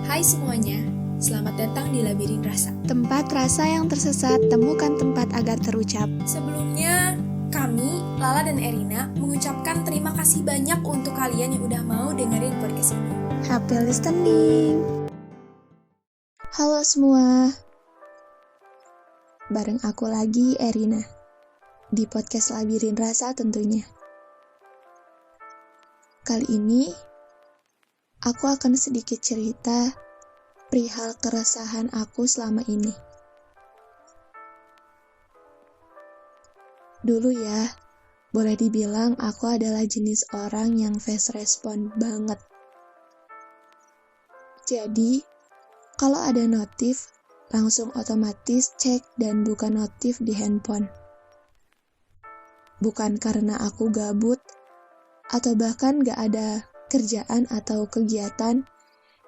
Hai semuanya, selamat datang di Labirin Rasa. Tempat rasa yang tersesat, temukan tempat agar terucap. Sebelumnya, kami, Lala dan Erina, mengucapkan terima kasih banyak untuk kalian yang udah mau dengerin podcast ini. Happy listening. Halo semua. Bareng aku lagi, Erina. Di podcast Labirin Rasa tentunya. Kali ini, aku akan sedikit cerita perihal keresahan aku selama ini. Dulu ya, boleh dibilang aku adalah jenis orang yang fast respon banget. Jadi, kalau ada notif, langsung otomatis cek dan buka notif di handphone. Bukan karena aku gabut, atau bahkan gak ada kerjaan atau kegiatan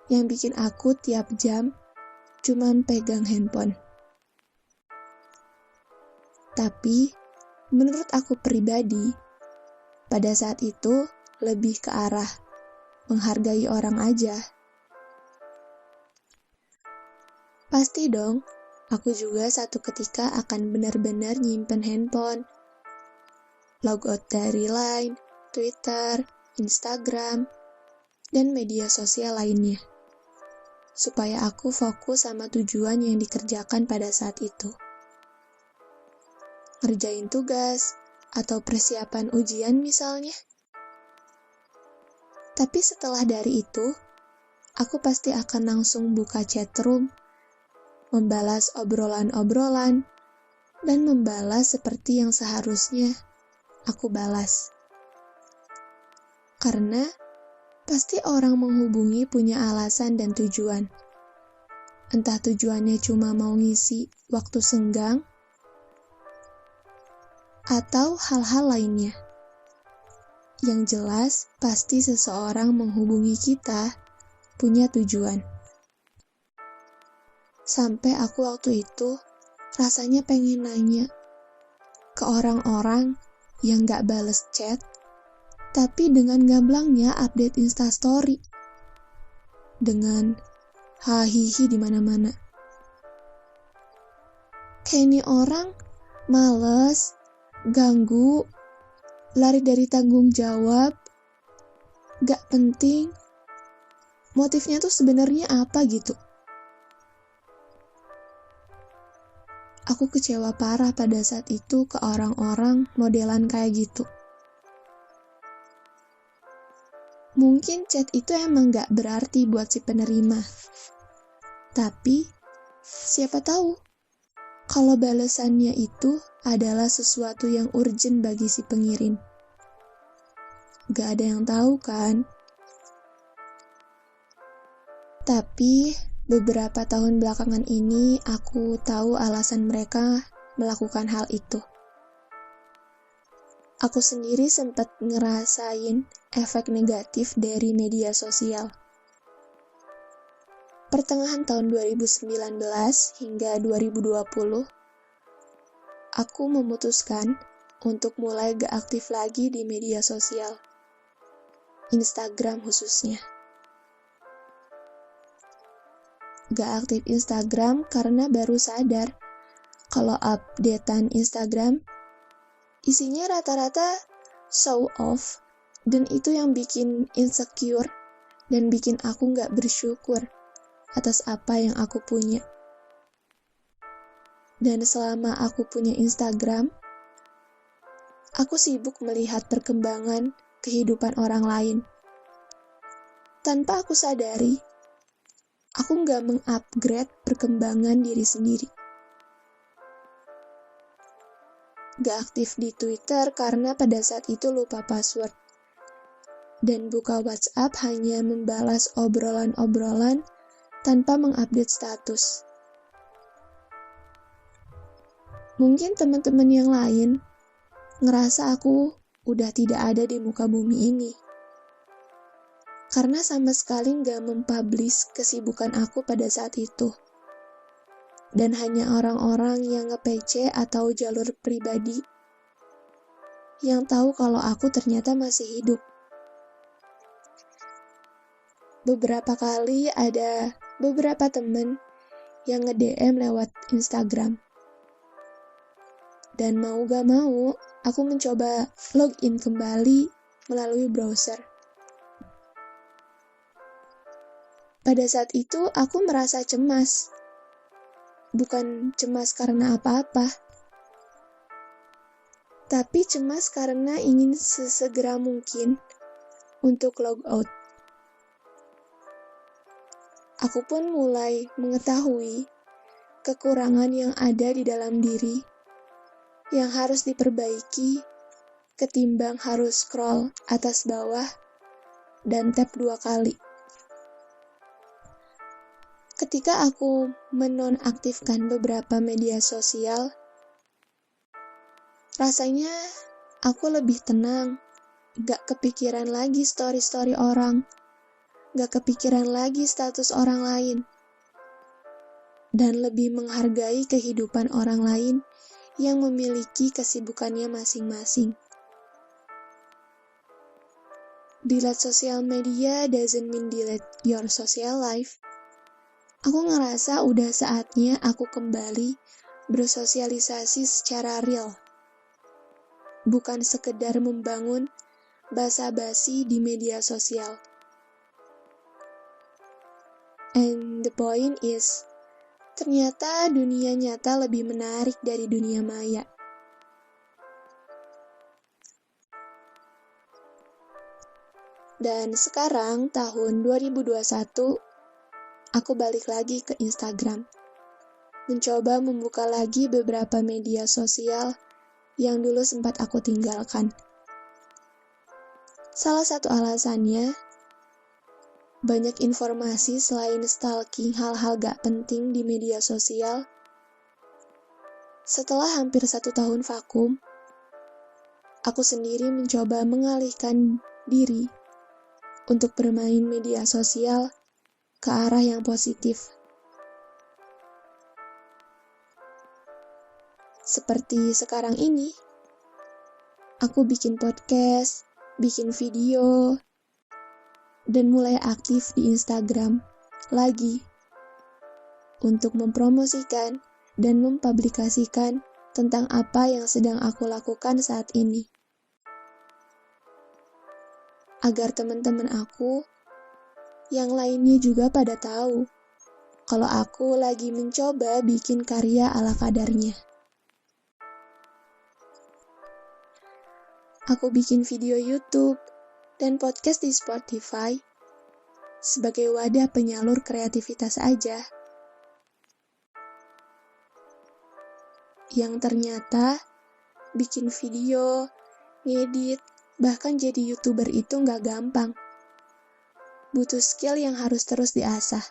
yang bikin aku tiap jam cuman pegang handphone. Tapi, menurut aku pribadi, pada saat itu lebih ke arah menghargai orang aja. Pasti dong, aku juga satu ketika akan benar-benar nyimpen handphone. Logout dari Line, Twitter, Instagram, dan media sosial lainnya. Supaya aku fokus sama tujuan yang dikerjakan pada saat itu. Ngerjain tugas, atau persiapan ujian misalnya. Tapi setelah dari itu, aku pasti akan langsung buka chatroom, membalas obrolan-obrolan, dan membalas seperti yang seharusnya aku balas. Karena pasti orang menghubungi punya alasan dan tujuan. Entah tujuannya cuma mau ngisi waktu senggang, atau hal-hal lainnya. Yang jelas, pasti seseorang menghubungi kita punya tujuan. Sampai aku waktu itu rasanya pengen nanya ke orang-orang yang gak bales chat, tapi dengan gamblangnya update Instastory. Dengan hahihi di mana-mana. Kayak ini orang males, ganggu, lari dari tanggung jawab, gak penting. Motifnya tuh sebenarnya apa gitu? Aku kecewa parah pada saat itu ke orang-orang modelan kayak gitu. Mungkin chat itu emang gak berarti buat si penerima. Tapi, siapa tahu kalau balasannya itu adalah sesuatu yang urgent bagi si pengirim. Gak ada yang tahu kan? Tapi, beberapa tahun belakangan ini aku tahu alasan mereka melakukan hal itu. Aku sendiri sempat ngerasain efek negatif dari media sosial. Pertengahan tahun 2019 hingga 2020, aku memutuskan untuk mulai gak aktif lagi di media sosial. Instagram khususnya. Gak aktif Instagram karena baru sadar kalau updatean Instagram isinya rata-rata show off, dan itu yang bikin insecure dan bikin aku gak bersyukur atas apa yang aku punya. Dan selama aku punya Instagram, aku sibuk melihat perkembangan kehidupan orang lain. Tanpa aku sadari, aku gak mengupgrade perkembangan diri sendiri. Gak aktif di Twitter karena pada saat itu lupa password. Dan buka WhatsApp hanya membalas obrolan-obrolan tanpa mengupdate status. Mungkin teman-teman yang lain ngerasa aku udah tidak ada di muka bumi ini. Karena sama sekali gak mempublish kesibukan aku pada saat itu. Dan hanya orang-orang yang nge-PC atau jalur pribadi yang tahu kalau aku ternyata masih hidup. Beberapa kali ada beberapa temen yang nge-DM lewat Instagram. Dan mau gak mau, aku mencoba login kembali melalui browser. Pada saat itu, aku merasa cemas. Bukan cemas karena apa-apa, tapi cemas karena ingin sesegera mungkin untuk log out. Aku pun mulai mengetahui kekurangan yang ada di dalam diri yang harus diperbaiki ketimbang harus scroll atas bawah dan tap 2 kali. Ketika aku menonaktifkan beberapa media sosial, rasanya aku lebih tenang, gak kepikiran lagi story-story orang, gak kepikiran lagi status orang lain, dan lebih menghargai kehidupan orang lain yang memiliki kesibukannya masing-masing. Delete social media doesn't mean delete your social life. Aku ngerasa udah saatnya aku kembali bersosialisasi secara real. Bukan sekedar membangun basa-basi di media sosial. And the point is, ternyata dunia nyata lebih menarik dari dunia maya. Dan sekarang, tahun 2021, aku balik lagi ke Instagram. Mencoba membuka lagi beberapa media sosial yang dulu sempat aku tinggalkan. Salah satu alasannya, banyak informasi selain stalking hal-hal gak penting di media sosial. Setelah hampir 1 tahun vakum, aku sendiri mencoba mengalihkan diri untuk bermain media sosial ke arah yang positif. Seperti sekarang ini, aku bikin podcast, bikin video, dan mulai aktif di Instagram lagi untuk mempromosikan dan mempublikasikan tentang apa yang sedang aku lakukan saat ini. Agar teman-teman aku yang lainnya juga pada tahu kalau aku lagi mencoba bikin karya ala kadarnya. Aku bikin video YouTube dan podcast di Spotify sebagai wadah penyalur kreativitas aja. Yang ternyata bikin video, ngedit, bahkan jadi YouTuber itu nggak gampang. Butuh skill yang harus terus diasah.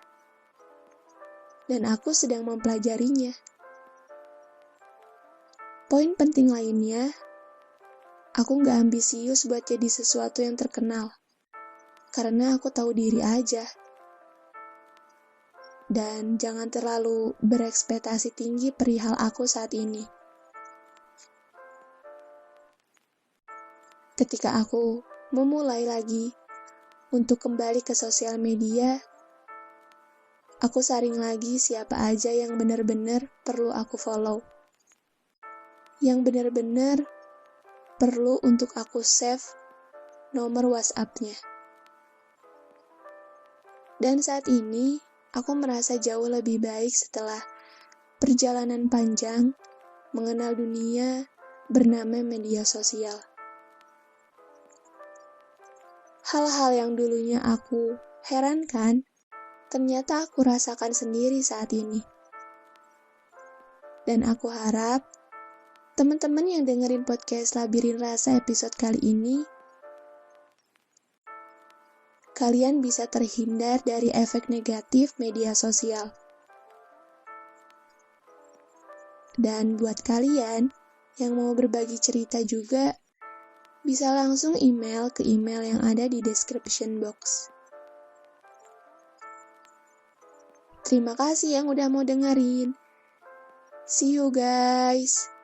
Dan aku sedang mempelajarinya. Poin penting lainnya, aku nggak ambisius buat jadi sesuatu yang terkenal. Karena aku tahu diri aja. Dan jangan terlalu berekspektasi tinggi perihal aku saat ini. Ketika aku memulai lagi untuk kembali ke sosial media, aku saring lagi siapa aja yang benar-benar perlu aku follow. Yang benar-benar perlu untuk aku save nomor WhatsApp-nya. Dan saat ini, aku merasa jauh lebih baik setelah perjalanan panjang mengenal dunia bernama media sosial. Hal-hal yang dulunya aku herankan, ternyata aku rasakan sendiri saat ini. Dan aku harap teman-teman yang dengerin podcast Labirin Rasa episode kali ini, kalian bisa terhindar dari efek negatif media sosial. Dan buat kalian yang mau berbagi cerita juga, bisa langsung email ke email yang ada di description box. Terima kasih yang udah mau dengerin. See you guys.